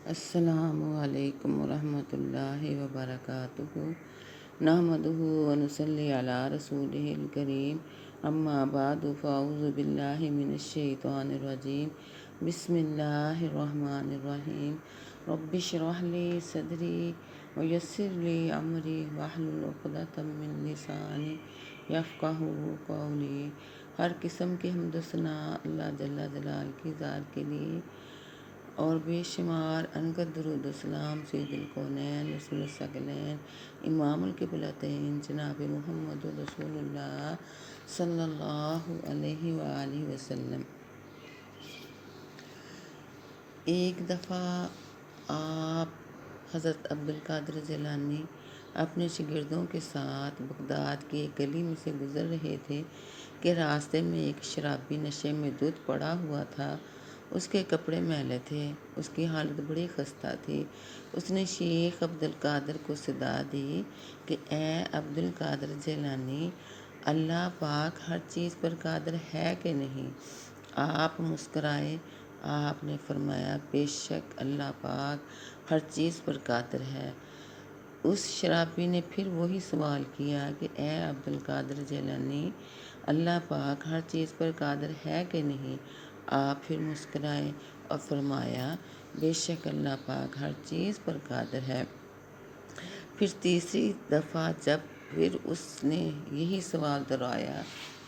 السلام علیکم ورحمۃ اللہ وبرکاتہ نحمدہ ونصلی علی رسولہ الکریم اما بعد فاعوذ باللہ من الشیطان الرجیم بسم اللہ الرحمن الرحیم رب اشرح لی صدری ویسر لی امری واحلل عقدۃ من لسانی یفقہوا قولی۔ ہر قسم کی حمد و ثنا اللہ جل جلال کی ذات کے لیے اور بے شمار انگت درود و سلام سید الکونین رسول الثقلین امام القبلتین جناب محمد رسول اللہ صلی اللہ علیہ وآلہ وسلم۔ ایک دفعہ آپ حضرت عبدالقادر جیلانی اپنے شاگردوں کے ساتھ بغداد کی ایک گلی میں سے گزر رہے تھے کہ راستے میں ایک شرابی نشے میں دھت پڑا ہوا تھا۔ اس کے کپڑے میلے تھے، اس کی حالت بڑی خستہ تھی۔ اس نے شیخ عبدالقادر کو صدا دی کہ اے عبدالقادر جیلانی، اللہ پاک ہر چیز پر قادر ہے کہ نہیں؟ آپ مسکرائے۔ آپ نے فرمایا بے شک اللہ پاک ہر چیز پر قادر ہے۔ اس شرابی نے پھر وہی سوال کیا کہ اے عبدالقادر جیلانی، اللہ پاک ہر چیز پر قادر ہے کہ نہیں؟ آپ پھر مسکرائے اور فرمایا بے شک اللہ پاک ہر چیز پر قادر ہے۔ پھر تیسری دفعہ جب پھر اس نے یہی سوال دہرایا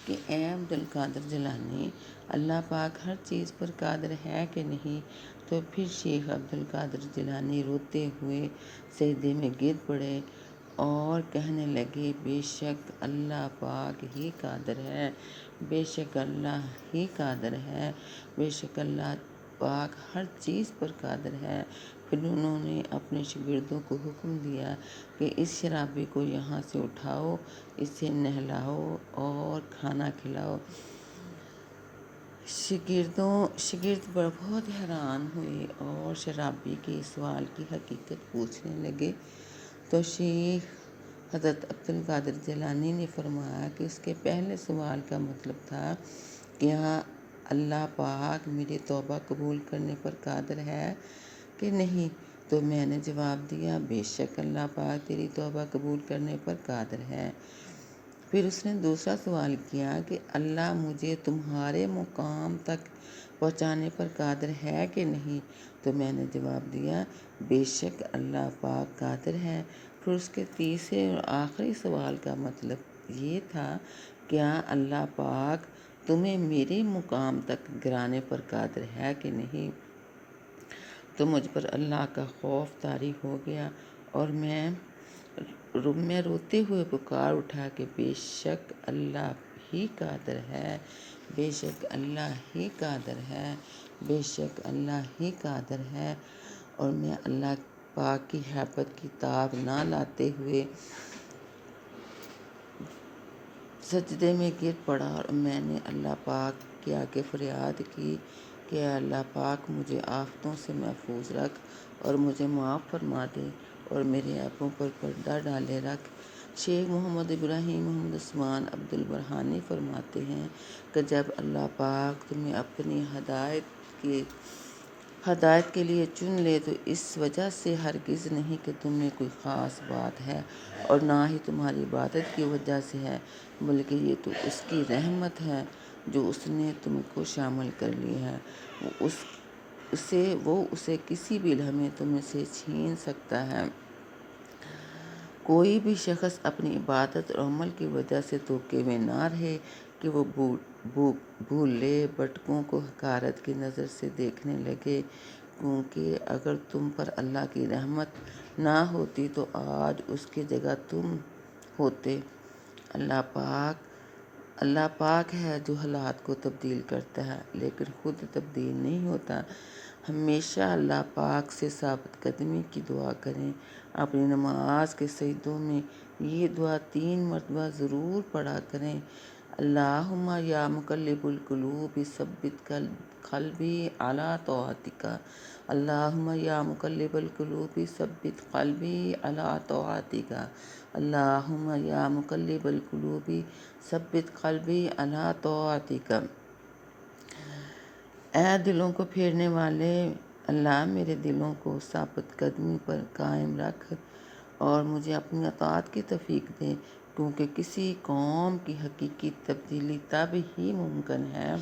کہ اے عبدالقادر جیلانی، اللہ پاک ہر چیز پر قادر ہے کہ نہیں؟ تو پھر شیخ عبدالقادر جیلانی روتے ہوئے سجدے میں گر پڑے اور کہنے لگے بے شک اللہ پاک ہی قادر ہے، بے شک اللہ ہی قادر ہے، بے شک اللہ پاک ہر چیز پر قادر ہے۔ پھر انہوں نے اپنے شاگردوں کو حکم دیا کہ اس شرابی کو یہاں سے اٹھاؤ، اسے نہلاؤ اور کھانا کھلاؤ۔ شاگرد بہت حیران ہوئے اور شرابی کے اس سوال کی حقیقت پوچھنے لگے تو شیخ حضرت عبدالقادر جیلانی نے فرمایا کہ اس کے پہلے سوال کا مطلب تھا کیا اللہ پاک میری توبہ قبول کرنے پر قادر ہے کہ نہیں؟ تو میں نے جواب دیا بے شک اللہ پاک تیری توبہ قبول کرنے پر قادر ہے۔ پھر اس نے دوسرا سوال کیا کہ اللہ مجھے تمہارے مقام تک پہنچانے پر قادر ہے کہ نہیں؟ تو میں نے جواب دیا بے شک اللہ پاک قادر ہے۔ پھر اس کے تیسرے اور آخری سوال کا مطلب یہ تھا کیا اللہ پاک تمہیں میرے مقام تک گرانے پر قادر ہے کہ نہیں؟ تو مجھ پر اللہ کا خوف طاری ہو گیا اور میں روتے ہوئے پکار اٹھا کہ بے شک اللہ ہی قادر ہے، بے شک اللہ ہی قادر ہے، بے شک اللہ ہی قادر ہے۔ اور میں اللہ پاک کی ہیبت کی تاب نہ لاتے ہوئے سجدے میں گر پڑا اور میں نے اللہ پاک کے آگے فریاد کی کہ اے اللہ پاک مجھے آفتوں سے محفوظ رکھ اور مجھے معاف فرما دے اور میرے عیبوں پر پردہ ڈالے رکھ۔ شیخ محمد ابراہیم محمد عثمان عبدالبرہانی فرماتے ہیں کہ جب اللہ پاک تمہیں اپنی ہدایت کے لیے چن لے تو اس وجہ سے ہرگز نہیں کہ تم میں کوئی خاص بات ہے اور نہ ہی تمہاری عبادت کی وجہ سے ہے، بلکہ یہ تو اس کی رحمت ہے جو اس نے تم کو شامل کر لی ہے۔ وہ اسے کسی بھی لمحے تم سے چھین سکتا ہے۔ کوئی بھی شخص اپنی عبادت اور عمل کی وجہ سے دھوکے میں نہ رہے کہ وہ بھولے بھٹکوں کو حقارت کی نظر سے دیکھنے لگے، کیونکہ اگر تم پر اللہ کی رحمت نہ ہوتی تو آج اس کی جگہ تم ہوتے۔ اللہ پاک ہے جو حالات کو تبدیل کرتا ہے لیکن خود تبدیل نہیں ہوتا۔ ہمیشہ اللہ پاک سے ثابت قدمی کی دعا کریں۔ اپنی نماز کے سجدوں میں یہ دعا 3 مرتبہ ضرور پڑھا کریں۔ اللہم یا مقلب القلوب ثبت قلبی علی طاعتک، اللہم یا مقلب القلوب ثبت قلبی علی طاعتک، اللہم یا مقلب القلوب ثبت قلبی علی طاعتک۔ اے دلوں کو پھیرنے والے اللہ میرے دلوں کو ثابت قدمی پر قائم رکھ اور مجھے اپنی اطاعت کی توفیق دے، کیونکہ کسی قوم کی حقیقی تبدیلی تب ہی ممکن ہے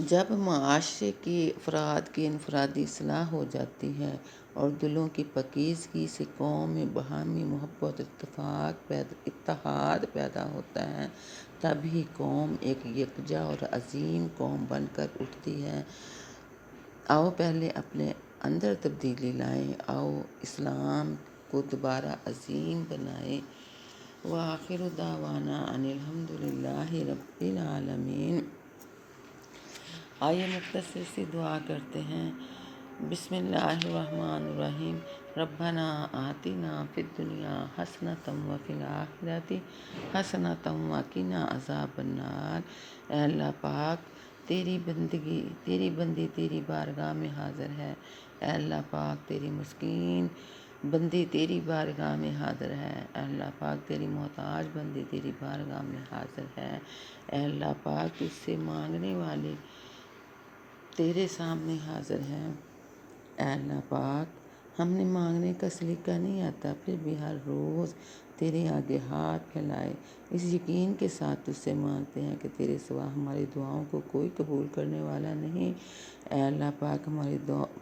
جب معاشرے کے افراد کی انفرادی اصلاح ہو جاتی ہے اور دلوں کی پاکیزگی سے قوم میں باہمی محبت اور اتحاد پیدا ہوتا ہے، تب ہی قوم ایک یکجا اور عظیم قوم بن کر اٹھتی ہے۔ آؤ پہلے اپنے اندر تبدیلی لائیں، آؤ اسلام کو دوبارہ عظیم بنائیں۔ وآخر دعوانا ان الحمد للہ رب العالمین۔ آئیے مختصر سی دعا کرتے ہیں۔ بسم اللہ الرحمن الرحیم۔ ربنا آتنا فی الدنیا حسنۃ وفی الآخرۃ حسنۃ وقنا عذاب النار۔ اے اللہ پاک، تیری بندی تیری بارگاہ میں حاضر ہے۔ اے اللہ پاک، تیری مسکین بندی تیری بارگاہ میں حاضر ہے۔ اے اللہ پاک، تیری محتاج بندی تیری بارگاہ میں حاضر ہے۔ اے اللہ پاک، تجھ سے مانگنے والے تیرے سامنے حاضر ہیں۔ اے اللہ پاک، ہم نے مانگنے کا سلیقہ نہیں آتا، پھر بھی ہر روز تیرے آگے ہاتھ پھیلائے اس یقین کے ساتھ تجھ سے مانگتے ہیں کہ تیرے سوا ہماری دعاؤں کو کوئی قبول کرنے والا نہیں۔ اے اللہ پاک،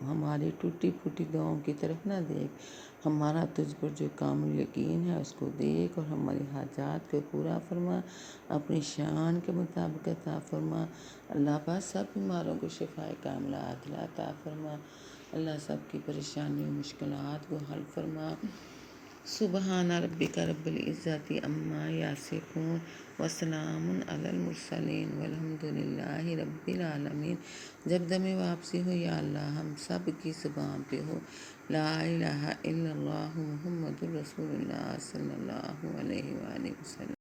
ہماری ٹوٹی پھوٹی دعاؤں کی طرف نہ دیکھ، ہمارا تجھ پر جو کامل یقین ہے اس کو دیکھ اور ہماری حاجات کو پورا فرما، اپنی شان کے مطابق عطا فرما۔ اللہ پاک، سب بیماروں کو شفائے کاملہ عاجلہ عطا فرما۔ اللہ سب کی پریشانیوں مشکلات کو حل فرما۔ سبحان ربک رب العزت عما یصفون وسلام علی المرسلین والحمد للہ رب العالمین۔ جب دم واپسی ہو یا اللہ ہم سب کی زبان پہ ہو لا الہ الا اللہ محمد الرسول اللہ صلی اللہ علیہ وآلہ وسلم۔